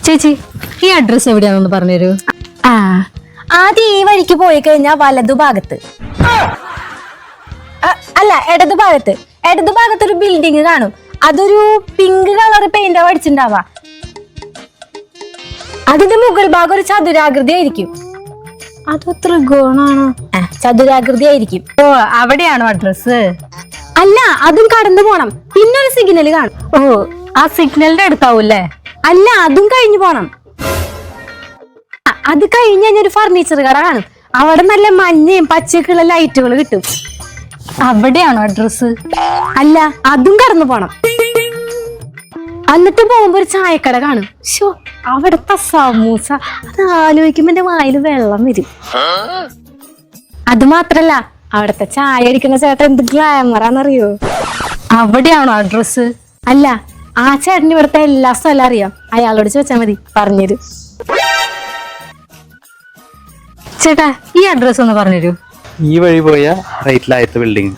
ചേച്ചി ഈ അഡ്രസ് എവിടെയാണെന്ന് പറഞ്ഞുതരൂ. ആദ്യം ഈ വഴിക്ക് പോയി കഴിഞ്ഞാൽ വലതുഭാഗത്ത് അല്ല ഇടതുഭാഗത്ത് ഒരു ബിൽഡിംഗ് കാണും. അതൊരു പിങ്ക് കളർ പെയിന്റ് അടിച്ചിട്ടുണ്ടാവാ. അതിന്റെ മുകൾ ഭാഗം ഒരു ചതുരാകൃതി ആയിരിക്കും. അത് ത്രികോണാണോ? ചതുരാകൃതി ആയിരിക്കും. ഓ, അവിടെയാണോ അഡ്രസ്? അല്ല, അതും കടന്നു പോണം. പിന്നെ ഒരു സിഗ്നൽ കാണും. ഓ, ആ സിഗ്നലിന്റെ അടുത്താവൂല്ലേ? അല്ല, അതും കഴിഞ്ഞു പോണം. അത് കഴിഞ്ഞ് കഴിഞ്ഞൊരു ഫർണിച്ചർ കട കാണും. അവിടെ നല്ല മഞ്ഞയും പച്ചക്കുള്ള ലൈറ്റുകൾ കിട്ടും. അവിടെയാണോ അഡ്രസ്? അല്ല, അതും കടന്നു പോണം. എന്നിട്ട് പോകുമ്പോ ഒരു ചായക്കട കാണും. ഷോ, അവിടത്തെ സമൂസ അത് ആലോചിക്കുമ്പോ എന്റെ വായിൽ വെള്ളം വരും. അത് മാത്രല്ല, അവിടത്തെ ചായ അടിക്കുന്ന ചേട്ടൻ എന്ത് ഗ്ലാമറാന്നറിയോ? അവിടെയാണോ അഡ്രസ്? അല്ല, ആ ചേട്ടന് ഇവിടുത്തെ എല്ലാ സ്ഥലം അറിയാം. അയാളോട് ചോദിച്ചാൽ മതി, പറഞ്ഞുതരും. ചേട്ടാ, ഈ അഡ്രസ് ഒന്ന് പറഞ്ഞുതരൂ. ഈ വഴി പോയ റൈറ്റിലായത്തെ ബിൽഡിംഗ്.